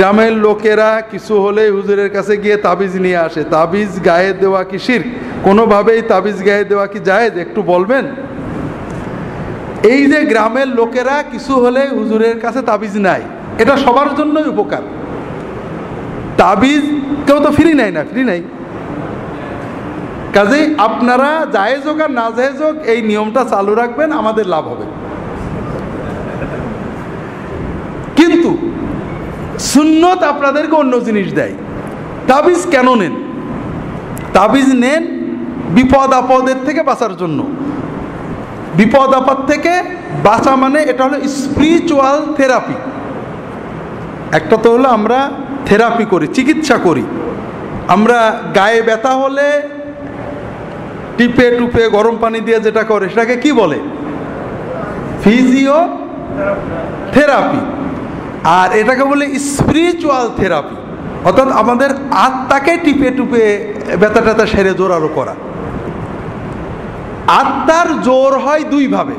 গ্রামের লোকেরা কিছু হলে হুজুরের কাছে গিয়ে তাবিজ নিয়ে আসে। তাবিজ গায়ে দেওয়া কি শিরক? কোনোভাবেই তাবিজ গায়ে দেওয়া কি জায়েজ? একটু বলবেন। এই যে গ্রামের লোকেরা কিছু হলে হুজুরের কাছে তাবিজ নাই, এটা সবার জন্যই উপকার। তাবিজ কেউ তো ফ্রি নেয় না, ফ্রি নেই। কাজেই আপনারা জায়েজ হোক আর না জায়েজ হোক এই নিয়মটা চালু রাখবেন, আমাদের লাভ হবে। কিন্তু সুন্নত আপনাদেরকে অন্য জিনিস দেয়। তাবিজ কেন নেন? তাবিজ নেন বিপদ আপদের থেকে বাঁচার জন্য। বিপদ আপদ থেকে বাঁচা মানে এটা হলো স্পিরিচুয়াল থেরাপি। একটা তো হলো আমরা থেরাপি করি, চিকিৎসা করি। আমরা গায়ে ব্যথা হলে টিপে টুপে গরম পানি দিয়ে যেটা করে সেটাকে কি বলে? Physio therapy. আর এটাকে বলে স্পিরিচুয়াল থেরাপি, অর্থাৎ আমাদের আত্মাকে টিপে টুপে ব্যথা ট্যাথা সেরে জোরালো করা। আত্মার জোর হয় দুইভাবে।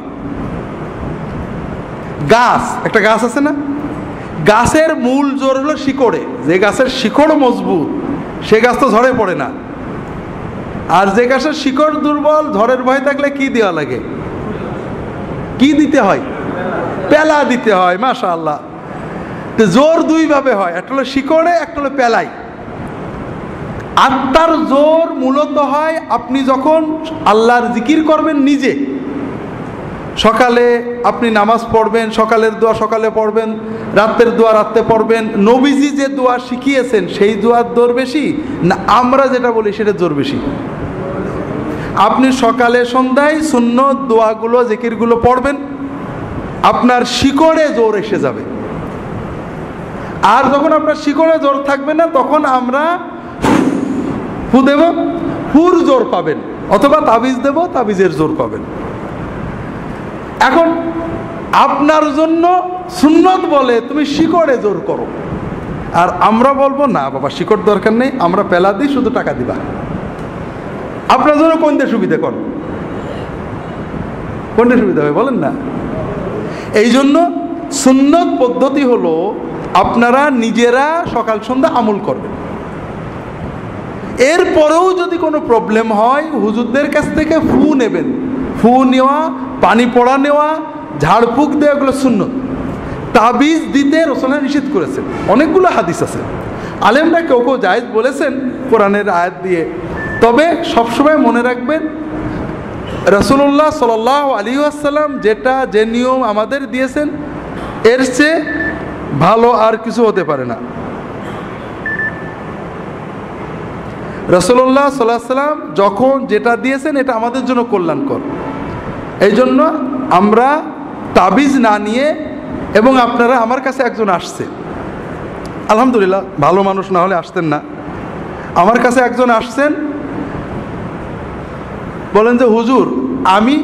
গাছ, একটা গাছ আছে না, গাছের মূল জোর হলো শিকড়ে। যে গাছের শিকড় মজবুত সে গাছ তো ঝড়ে পড়ে না। আর যে গাছের শিকড় দুর্বল, ঝড়ের ভয় থাকলে কি দেওয়া লাগে? কি দিতে হয়? পেলা দিতে হয়। মাশাআল্লাহ। তো জোর দুইভাবে হয়, একটা হলো শিকড়ে, একটা হলো পেলাই। আত্মার জোর মূলত হয় আপনি যখন আল্লাহর জিকির করবেন নিজে। সকালে আপনি নামাজ পড়বেন, সকালের দোয়া সকালে পড়বেন, রাতের দোয়া রাতে পড়বেন। নবীজি যে দোয়া শিখিয়েছেন সেই দোয়ার জোর বেশি না আমরা যেটা বলি সেটা জোর বেশি? আপনি সকালে সন্ধ্যায় সুন্নত দোয়াগুলো জিকিরগুলো পড়বেন, আপনার শিকড়ে জোর এসে যাবে। আর যখন আপনার শিকড়ে জোর থাকবে না তখন আমরা ফু দেব, ফুর জোর পাবেন, অথবা তাবিজ দেব, তাবিজের জোর পাবেন। এখন আপনার জন্য সুন্নত বলে তুমি শিকড়ে জোর করো, আর আমরা বলবো না বাবা শিকড় দরকার নেই, আমরা পেলা দিই, শুধু টাকা দিবা। আপনার জন্য কোনটা সুবিধা করো? কোনটা সুবিধা হবে বলেন না? এই জন্য সুন্নত পদ্ধতি হলো আপনারা নিজেরা সকাল সন্ধ্যা আমল করবেন। এরপরেও যদি কোনো প্রবলেম হয় হুজুরদের কাছ থেকে ফু নেবেন। ফু নেওয়া, পানি পড়া নেওয়া, ঝাড়ফুঁক দেওয়া, এগুলো সুন্নত। তাবিজ দিতে রাসূল নিষেধ করেছেন, অনেকগুলো হাদিস আছে। আলেমরা কেউ কেউ জায়েজ বলেছেন কোরআনের আয়াত দিয়ে। তবে সবসময় মনে রাখবেন রাসূলুল্লাহ সাল্লাল্লাহু আলাইহি ওয়াসাল্লাম যে নিয়ম আমাদের দিয়েছেন এর চেয়ে ভালো আর কিছু হতে পারে না। রাসূলুল্লাহ সাল্লাল্লাহু আলাইহি ওয়াসাল্লাম যখন যেটা দিয়েছেন এটা আমাদের জন্য কল্যাণকর। এই জন্য আমরা তাবিজ না নিয়ে, এবং আপনারা আমার কাছে একজন আসছে, আলহামদুলিল্লাহ ভালো মানুষ না হলে আসতেন না, আমার কাছে একজন আসছেন, বলেন যে হুজুর আমি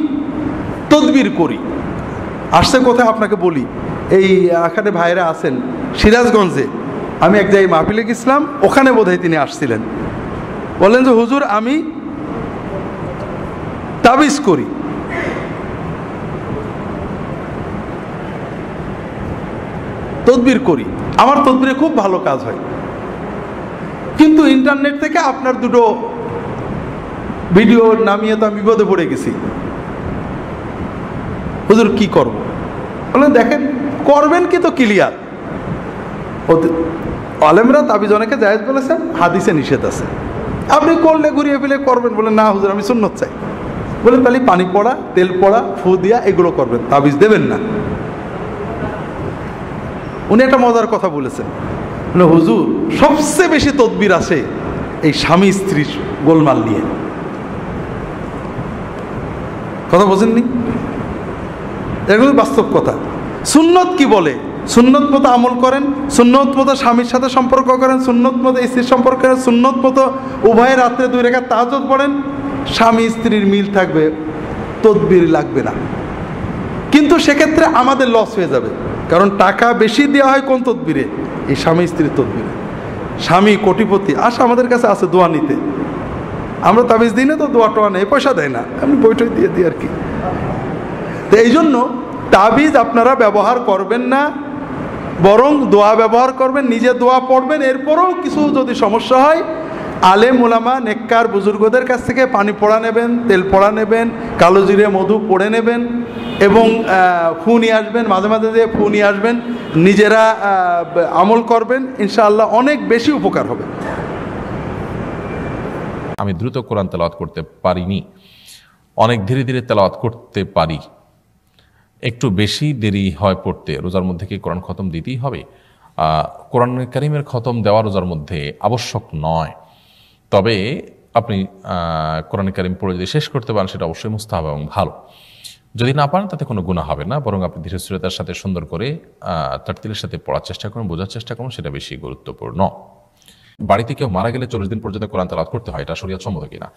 তদবির করি। আসছে কোথায় আপনাকে বলি, এই এখানে ভাইরা আছেন সিরাজগঞ্জে, আমি এক জায়গায় মাহফিলে গেছিলাম, ওখানে বোধহয় তিনি আসছিলেন। বলেন যে হুজুর আমি তাবিজ করি। তদবির করি, আমার তদবিরে খুব ভালো কাজ হয়, কিন্তু ইন্টারনেট থেকে আপনার দুটো ভিডিও নামিয়ে তো আমি বিপদে পড়ে গেছি। হুজুর কি করব? বলেন দেখেন করবেন কি তো ক্লিয়ার। আলেমরা তাবিজ অনেকে জায়েজ বলেছেন, হাদিসে নিষেধ আছে। আপনি করলে ঘুরিয়ে ফেলে করবেন, বলেন না হুজুর আমি সুন্নত চাই, বলেন তাহলে পানি পড়া, তেল পড়া, ফু দিয়া এগুলো করবেন, তাবিজ দেবেন না। উনি একটা মজার কথা বলেছেন, হুজুর সবচেয়ে বেশি তদবির আছে এই স্বামী স্ত্রীর গোলমাল নিয়ে। কথা বোঝেননি? এগুলো বাস্তব কথা। সুন্নত কি বলে? সুন্নত মতো আমল করেন, সুন্নত মতো স্বামীর সাথে সম্পর্ক করেন, সুন্নত মতো স্ত্রীর সম্পর্ক করেন, সুন্নত মতো উভয় রাত্রে 2 রাকাত তাহাজ্জুদ পড়েন, স্বামী স্ত্রীর মিল থাকবে, তদবির লাগবে না। কিন্তু সেক্ষেত্রে আমাদের লস হয়ে যাবে, কারণ টাকা বেশি দেওয়া হয় কোন তদবিরে? এই স্বামী স্ত্রীর তদবিরে। স্বামী কোটিপতি আসে আমাদের কাছে আছে দোয়া নিতে, আমরা তাবিজ দিই না তো, দোয়া টোয়া নেই, পয়সা দেয় না, আমি বইটই দিয়ে দিই আর কি। তো এই জন্য তাবিজ আপনারা ব্যবহার করবেন না, বরং দোয়া ব্যবহার করবেন, নিজে দোয়া পড়বেন। এরপরেও কিছু যদি সমস্যা হয় আলেম ওলামা নেককার বুজুর্গদের কাছ থেকে পানি পড়া নেবেন, তেল পড়া নেবেন, কালো জিরে মধু পড়ে নেবেন এবং ফু নিয়ে আসবেন, মাঝে মাঝে দিয়ে ফু নিয়ে আসবেন, নিজেরা আমল করবেন, ইনশাআল্লাহ অনেক বেশি উপকার হবে। আমি দ্রুত কোরআন তেলাওয়াত করতে পারিনি, অনেক ধীরে ধীরে তেলাওয়াত করতে পারি, একটু বেশি দেরি হয় পড়তে, রোজার মধ্যে কি কোরআন খতম দিতেই হবে? কোরআন কারীমের খতম দেওয়া রোজার মধ্যে আবশ্যক নয়, তবে আপনি কোরআন কারীম পড়ে যদি শেষ করতে পারেন সেটা অবশ্যই মুস্তাহাব এবং ভালো। যদি না পারেন তাতে কোনো গুনাহ হবে না, বরং আপনি ধীরস্থিরতার সাথে সুন্দর করে তারতিলের সাথে পড়ার চেষ্টা করুন, বোঝার চেষ্টা করুন, সেটা বেশি গুরুত্বপূর্ণ। বাড়িতে কেউ মারা গেলে 40 দিন পর্যন্ত কোরআন তেলাওয়াত করতে হয়, এটা শরীয়ত সম্মত কিনা?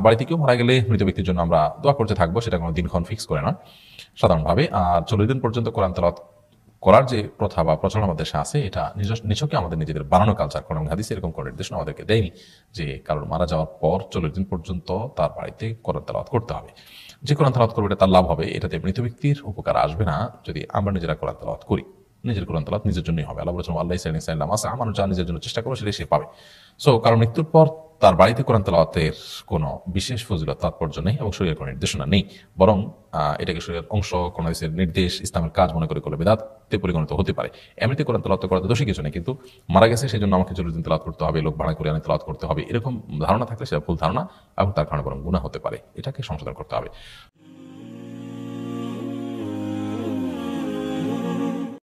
বাড়িতে কেউ মারা গেলে মৃত ব্যক্তির জন্য আমরা দোয়া করতে থাকবো, সেটা কোনো দিনক্ষণ ফিক্স করে না সাধারণভাবে। আর 40 দিন পর্যন্ত কোরআন তেলাওয়াত করার যে প্রথা বা প্রচলন আমাদের দেশে আছে, এটা নিছকে আমাদের নিজেদের বানানো কালচার। কোরআন হাদিসে এরকম কোনো নির্দেশনা আমাদেরকে দেয়নি যে কারোর মারা যাওয়ার পর 40 দিন পর্যন্ত তার বাড়িতে কোরআন তেলাওয়াত করতে হবে। যে কোরআন তেলাওয়াত করবে এটা তার লাভ হবে, এটাতে মৃত ব্যক্তির উপকার আসবে না যদি আমরা নিজেরা কোরআন তেলাওয়াত করি। নিজের কোরআন তেলাওয়াত নিজের জন্যই হবে। আল্লাহ বলেছেন আল্লাহ সাল্লাম আসা আমার যা নিজের জন্য চেষ্টা করো সেটাই সে পাবে। সো কারণ মৃত্যুর পর তার বাড়িতে কোরআন তেলাওয়াতের কোনো বিশেষ ফজিলত তাৎপর্য নেই এবং শরীরের কোনো নির্দেশনা নেই, বরং এটাকে শরীরের অংশ, কোনো নির্দেশ, ইসলামের কাজ মনে করে করলে বেদাতে পরিগণিত হতে পারে। এমনিতে কোরআন তেলাওয়াত করাতে দোষী কিছু নেই, কিন্তু মারা গেছে সেই জন্য আমাকে 40 দিন তেলাওয়াত করতে হবে, লোক ভাড়া করে আনে তেলাওয়াত করতে হবে, এরকম ধারণা থাকলে সেটা ভুল ধারণা এবং তার কারণে বরং গুনাহ হতে পারে, এটাকে সংশোধন করতে হবে।